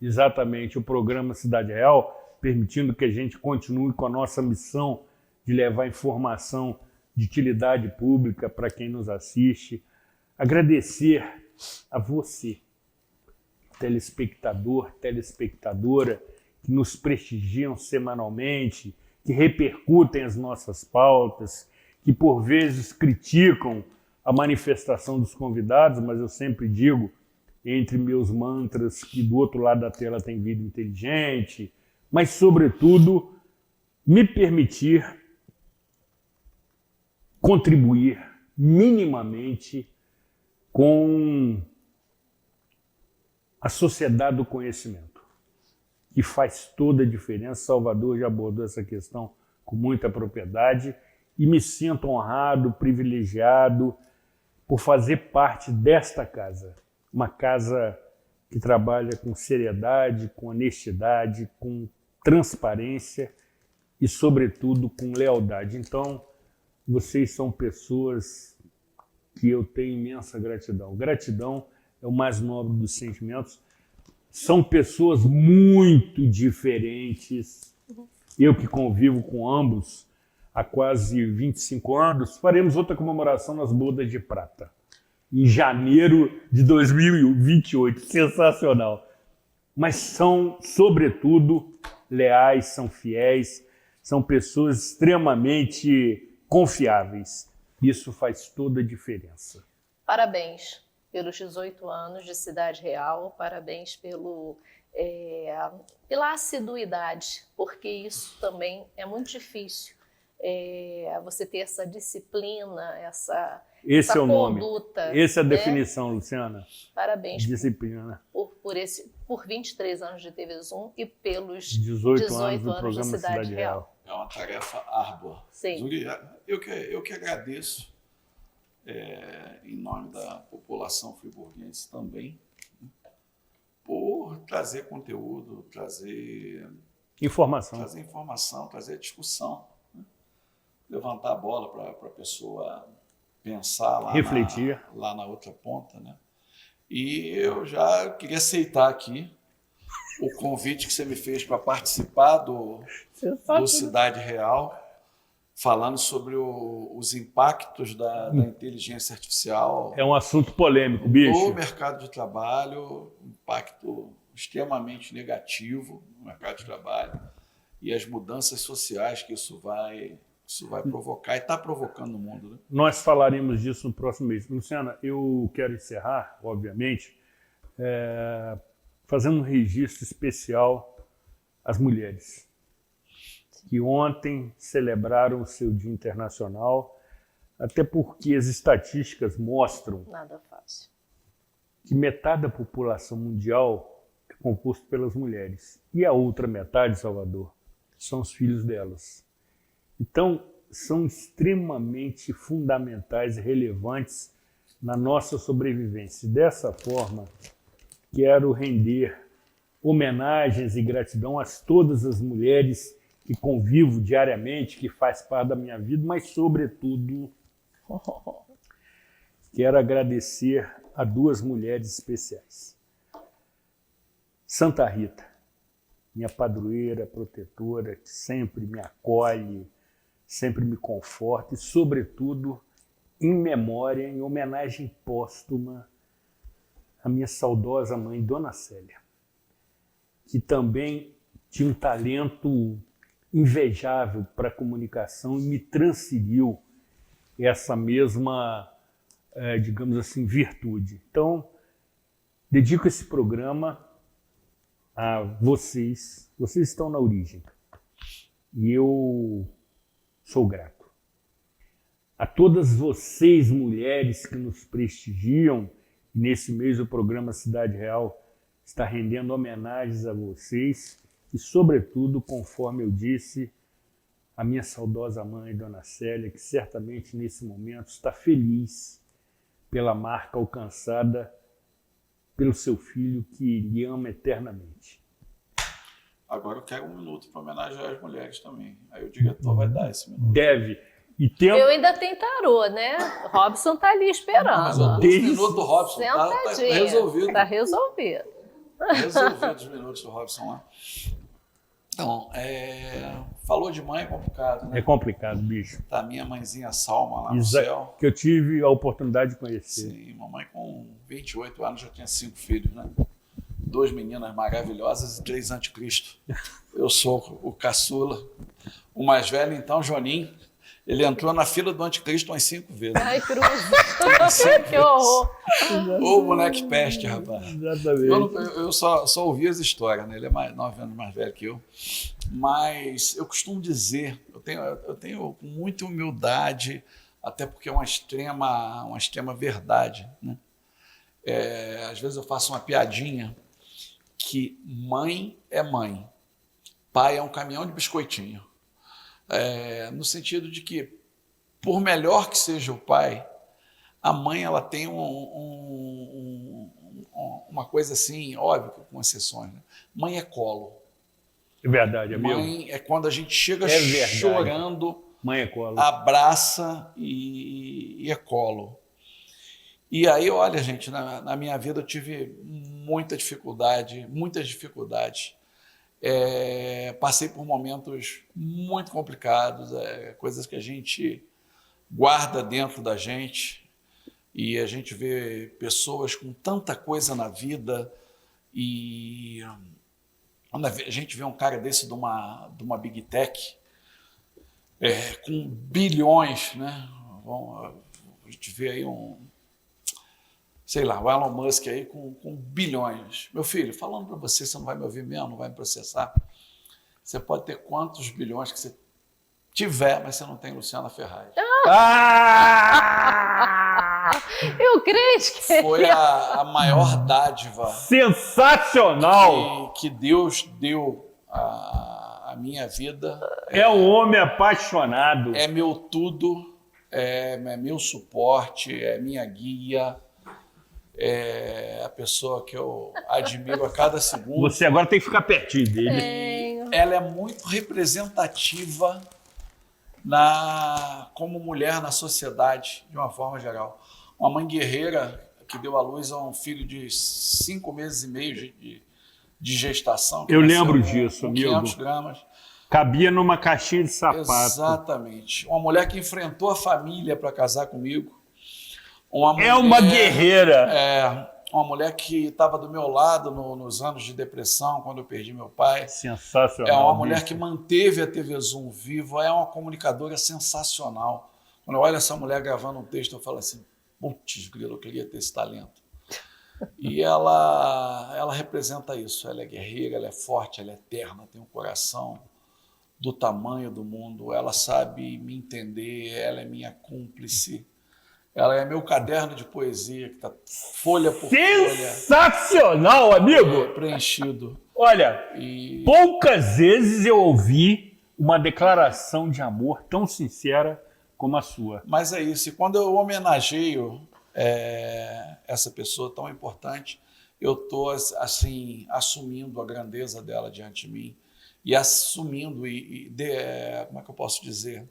exatamente o programa Cidade Real, permitindo que a gente continue com a nossa missão de levar informação de utilidade pública para quem nos assiste. Agradecer a você, telespectador, telespectadora, que nos prestigiam semanalmente, que repercutem as nossas pautas, que por vezes criticam a manifestação dos convidados, mas eu sempre digo, entre meus mantras, que do outro lado da tela tem vida inteligente, mas, sobretudo, me permitir contribuir minimamente com a sociedade do conhecimento, que faz toda a diferença. Salvador já abordou essa questão com muita propriedade e me sinto honrado, privilegiado por fazer parte desta casa, uma casa que trabalha com seriedade, com honestidade, com transparência e, sobretudo, com lealdade. Então, vocês são pessoas que eu tenho imensa gratidão. Gratidão é o mais nobre dos sentimentos. São pessoas muito diferentes. Eu que convivo com ambos há quase 25 anos, faremos outra comemoração nas Bodas de Prata, em janeiro de 2028. Sensacional. Mas são, sobretudo, leais, são fiéis, são pessoas extremamente confiáveis. Isso faz toda a diferença.
Parabéns pelos 18 anos de Cidade Real, parabéns pela assiduidade, porque isso também é muito difícil. Você ter essa disciplina, essa
Esse é o
conduta.
Nome. Essa é a definição, Luciana.
Parabéns
disciplina.
por 23 anos de TV Zoom e pelos
18
anos
do programa
de Cidade Real.
É uma tarefa árdua.
Sim.
Zuri, eu que agradeço, em nome da população friburguense também, por trazer conteúdo, trazer informação, trazer discussão, né? Levantar a bola para a pessoa pensar lá,
refletir
lá na outra ponta, né? E eu já queria aceitar aqui o convite que você me fez para participar do Cidade Real, falando sobre os impactos da inteligência artificial.
É um assunto polêmico, bicho.
No mercado de trabalho, impacto extremamente negativo no mercado de trabalho e as mudanças sociais que isso vai provocar e está provocando no mundo, né?
Nós falaremos disso no próximo mês. Luciana, eu quero encerrar, obviamente, fazendo um registro especial às mulheres que ontem celebraram o seu Dia Internacional, até porque as estatísticas mostram
Nada fácil.
que metade da população mundial é composta pelas mulheres. E a outra metade, Salvador, são os filhos delas. Então, são extremamente fundamentais e relevantes na nossa sobrevivência. Dessa forma, quero render homenagens e gratidão a todas as mulheres que convivo diariamente, que faz parte da minha vida, mas, sobretudo, quero agradecer a duas mulheres especiais. Santa Rita, minha padroeira, protetora, que sempre me acolhe, sempre me conforta e, sobretudo, em memória, em homenagem póstuma à minha saudosa mãe, Dona Célia, que também tinha um talento invejável para a comunicação e me transferiu essa mesma, digamos assim, virtude. Então, dedico esse programa a vocês. Vocês estão na origem. E eu sou grato. A todas vocês, mulheres, que nos prestigiam, e nesse mês o programa Cidade Real está rendendo homenagens a vocês e, sobretudo, conforme eu disse, a minha saudosa mãe, Dona Célia, que certamente nesse momento está feliz pela marca alcançada pelo seu filho, que lhe ama eternamente.
Agora eu quero um minuto para homenagear as mulheres também. Aí o diretor vai dar esse minuto.
Deve. E
Eu ainda tenho tarô, né? Robson tá ali esperando.
Mas o minuto do Robson tá resolvido.
Tá resolvido.
Resolvido os minutos do Robson lá. Então, falou de mãe é complicado, né?
É complicado, bicho.
Tá minha mãezinha Salma lá no céu.
Que eu tive a oportunidade de conhecer.
Sim, mamãe com 28 anos já tinha 5 filhos, né? 2 meninas maravilhosas e 3 anticristo. Eu sou o caçula. O mais velho, então, Joninho, ele entrou na fila do anticristo umas 5 vezes.
Ai, cruz. Que horror.
Ô, boneco peste, rapaz.
Exatamente.
Eu só ouvi as histórias, né? Ele é 9 anos mais velho que eu. Mas eu costumo dizer, eu tenho com muita humildade, até porque é uma extrema verdade, né? Às vezes eu faço uma piadinha que mãe é mãe, pai é um caminhão de biscoitinho. No sentido de que, por melhor que seja o pai, a mãe ela tem uma coisa assim, óbvio, com exceções, né? Mãe é colo.
É verdade, amigo.
Mãe é quando a gente chega chorando,
mãe é colo.
Abraça e é colo. E aí, olha, gente, na minha vida eu tive muitas dificuldades. Passei por momentos muito complicados, coisas que a gente guarda dentro da gente, e a gente vê pessoas com tanta coisa na vida, e a gente vê um cara desse de uma Big Tech, com bilhões, né? A gente vê aí sei lá, o Elon Musk aí com bilhões. Meu filho, falando para você não vai me ouvir mesmo, não vai me processar. Você pode ter quantos bilhões que você tiver, mas você não tem Luciana Ferraz.
Eu creio que
foi a maior dádiva
sensacional
que Deus deu a minha vida.
É um homem apaixonado.
É meu tudo, é meu suporte, é minha guia, é a pessoa que eu admiro a cada segundo.
Você agora tem que ficar pertinho dele.
Ela é muito representativa como mulher na sociedade, de uma forma geral. Uma mãe guerreira que deu à luz a um filho de 5 meses e meio de gestação.
Eu lembro disso,
com
amigo.
500 gramas.
Cabia numa caixinha de sapato.
Exatamente. Uma mulher que enfrentou a família para casar comigo.
É uma guerreira.
Uma mulher que estava do meu lado nos anos de depressão, quando eu perdi meu pai.
Sensacional.
É uma mulher que manteve a TV Zoom viva, é uma comunicadora sensacional. Quando eu olho essa mulher gravando um texto, eu falo assim, putz, grilo, eu queria ter esse talento. E ela representa isso. Ela é guerreira, ela é forte, ela é eterna, tem um coração do tamanho do mundo. Ela sabe me entender, ela é minha cúmplice. Ela é meu caderno de poesia, que está folha por folha.
Sensacional, amigo!
Preenchido.
Olha, poucas vezes eu ouvi uma declaração de amor tão sincera como a sua.
Mas é isso. E quando eu homenageio essa pessoa tão importante, eu estou assim, assumindo a grandeza dela diante de mim e assumindo, como é que eu posso dizer?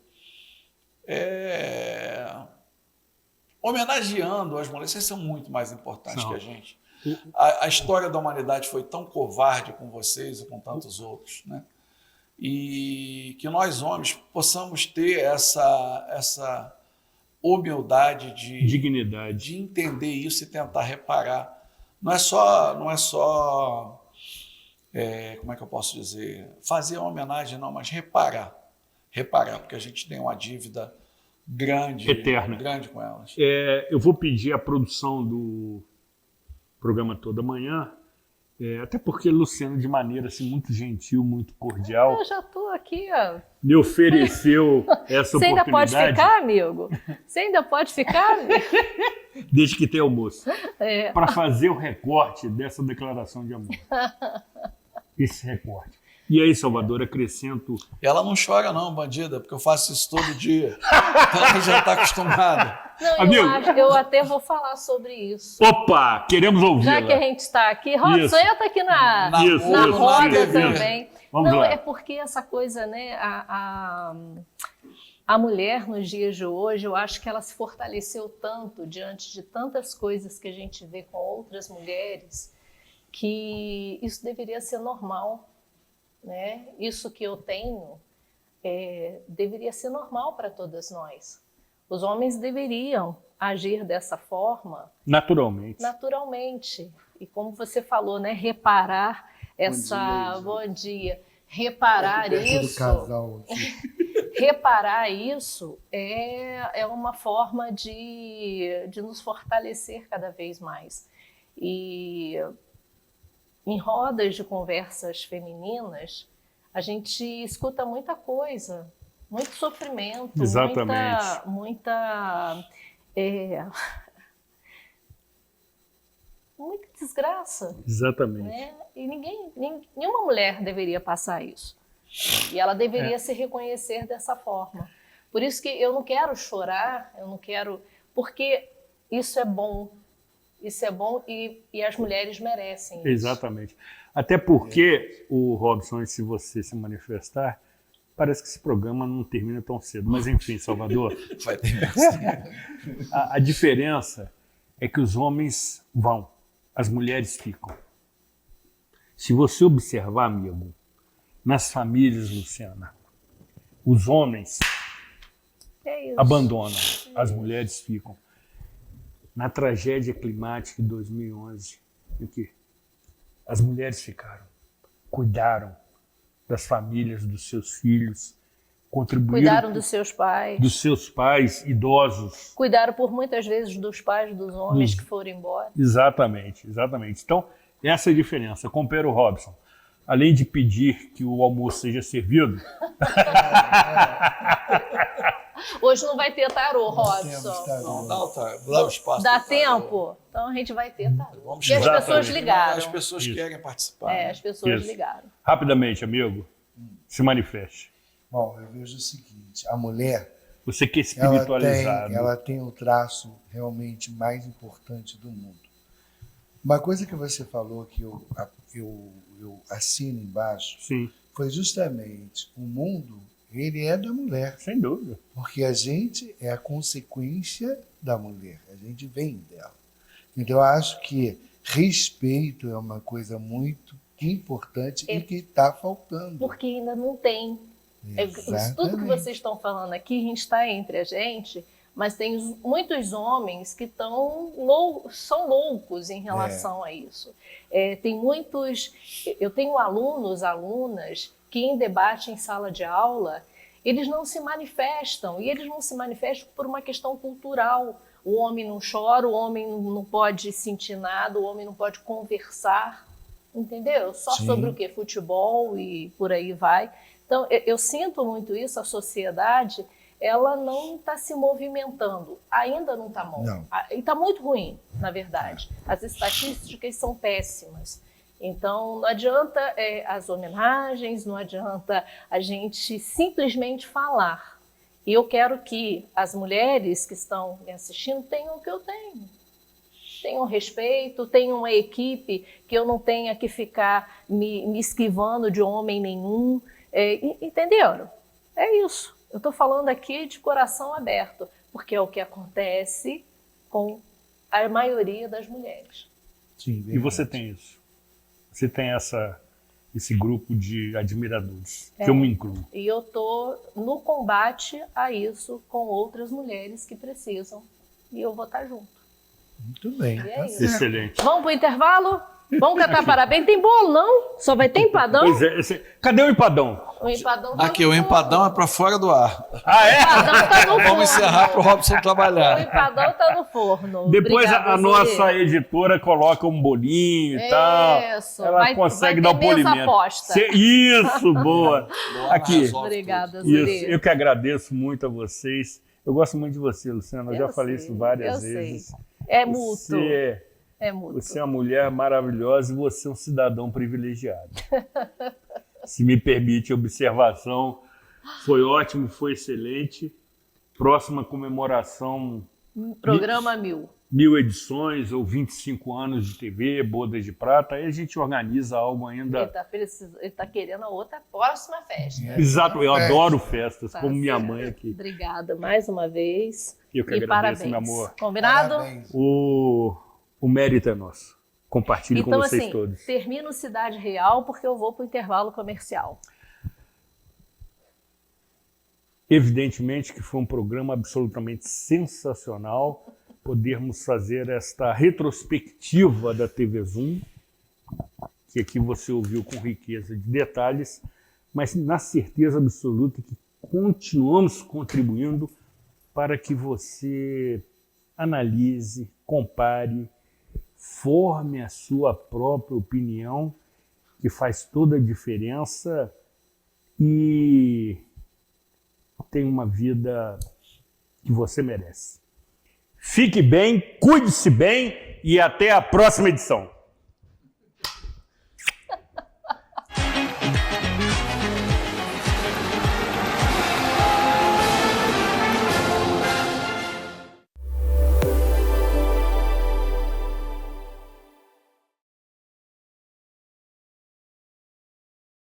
Homenageando as mulheres. Vocês são muito mais importantes que a gente. A história da humanidade foi tão covarde com vocês e com tantos outros, né? E que nós, homens, possamos ter essa humildade
dignidade
de entender isso e tentar reparar. Não é só como é que eu posso dizer? Fazer uma homenagem, não, mas reparar, porque a gente tem uma dívida grande,
eterna,
grande com elas.
Eu vou pedir a produção do programa toda manhã, até porque Luciano, de maneira assim, muito gentil, muito cordial,
eu já estou aqui, ó,
me ofereceu essa
Você
oportunidade.
ainda pode ficar, amigo? Você ainda pode ficar?
Desde que tenha almoço. Para fazer o recorte dessa declaração de amor. Esse recorte. E aí, Salvador, acrescento...
Ela não chora não, bandida, porque eu faço isso todo dia. Ela já está acostumada.
Não,
amigo,
eu até vou falar sobre isso.
Opa, queremos ouvir-la.
Já que a gente está aqui, Robson, entra aqui na roda também.
Vamos lá.
É porque essa coisa, né, a mulher nos dias de hoje, eu acho que ela se fortaleceu tanto diante de tantas coisas que a gente vê com outras mulheres, que isso deveria ser normal, né? Isso que eu tenho deveria ser normal para todas nós. Os homens deveriam agir dessa forma naturalmente. E como você falou, né, reparar
Bom dia.
Reparar isso.
Do casal aqui.
Reparar isso é uma forma de nos fortalecer cada vez mais. E em rodas de conversas femininas, a gente escuta muita coisa, muito sofrimento,
exatamente,
muita desgraça.
Exatamente.
Né? E nenhuma mulher deveria passar isso. E ela deveria se reconhecer dessa forma. Por isso que eu não quero chorar, porque isso é bom. Isso é bom e as mulheres merecem isso.
Exatamente. Até porque, o Robson, antes de você se manifestar, parece que esse programa não termina tão cedo. Mas enfim, Salvador,
vai terminar.
A diferença é que os homens vão, as mulheres ficam. Se você observar, amigo, nas famílias, Luciana, os homens abandonam, as mulheres ficam. Na tragédia climática de 2011, o quê? As mulheres ficaram, cuidaram das famílias, dos seus filhos, contribuíram...
Cuidaram dos seus pais.
Dos seus pais idosos.
Cuidaram por muitas vezes dos pais dos homens que foram embora.
Exatamente. Então, essa é a diferença. Compara o Robson. Além de pedir que o almoço seja servido...
Hoje não vai ter tarô, Robson.
Não, dá o espaço.
Dá tempo? Então a gente vai ter tarô.
Vamos
e as pessoas ligaram.
As pessoas querem participar.
As pessoas ligaram.
Rapidamente, amigo. Se manifeste.
Bom, eu vejo o seguinte, a mulher...
Você que é espiritualizado.
Ela tem o traço realmente mais importante do mundo. Uma coisa que você falou que eu assino embaixo,
sim,
foi justamente o mundo, ele é da mulher.
Sem dúvida.
Porque a gente é a consequência da mulher, a gente vem dela. Então eu acho que respeito é uma coisa muito importante e que está faltando.
Porque ainda não tem. Isso tudo que vocês estão falando aqui, a gente está entre a gente, mas tem muitos homens que são loucos em relação a isso. Tem muitos... Eu tenho alunas que em debate em sala de aula, eles não se manifestam, e eles não se manifestam por uma questão cultural. O homem não chora, o homem não pode sentir nada, o homem não pode conversar, entendeu? Só sobre o quê? Futebol e por aí vai. Então, eu sinto muito isso, a sociedade, ela não está se movimentando, ainda não está bom. E está muito ruim, na verdade. As estatísticas são péssimas. Então, não adianta as homenagens, não adianta a gente simplesmente falar. E eu quero que as mulheres que estão me assistindo tenham o que eu tenho. Tenham respeito, tenham uma equipe que eu não tenha que ficar me esquivando de homem nenhum. Entenderam? É isso. Eu estou falando aqui de coração aberto, porque é o que acontece com a maioria das mulheres.
Sim, e você tem isso. Você tem esse grupo de admiradores, que eu me incluo.
E eu estou no combate a isso com outras mulheres que precisam. E eu vou estar junto.
Muito bem.
É isso.
Excelente.
Vamos para o intervalo? Vamos cantar parabéns? Tem bolo, não? Só vai ter empadão?
Pois é. Cadê o empadão?
O empadão tá
Aqui, o empadão é para fora do ar.
Ah, é?
O empadão tá no forno.
Vamos encerrar para o Robson
O
trabalhar.
empadão tá no forno.
Depois
Obrigada,
a nossa editora coloca um bolinho e tal.
Isso.
Ela consegue dar o polimento.
Aposta.
Isso, boa. Aqui.
Obrigada,
Isso.
Zuri.
Eu que agradeço muito a vocês. Eu gosto muito de você, Luciana. Eu já falei isso várias vezes.
É mútuo.
Você é uma mulher maravilhosa e você é um cidadão privilegiado. Se me permite a observação, foi ótimo, foi excelente. Próxima comemoração...
Programa 1000.
1000 edições ou 25 anos de TV, Bodas de Prata. Aí a gente organiza algo ainda...
Ele tá querendo a outra próxima festa.
Exato, eu adoro festas, como minha mãe aqui.
Obrigada mais uma vez.
Eu que
agradeço,
parabéns. Meu amor.
Combinado?
Parabéns.
O mérito é nosso. Compartilhe com vocês todos.
Termino Cidade Real porque eu vou para o intervalo comercial.
Evidentemente que foi um programa absolutamente sensacional podermos fazer esta retrospectiva da TV Zoom, que aqui você ouviu com riqueza de detalhes, mas na certeza absoluta que continuamos contribuindo para que você analise, compare, forme a sua própria opinião, que faz toda a diferença e tem uma vida que você merece. Fique bem, cuide-se bem e até a próxima edição.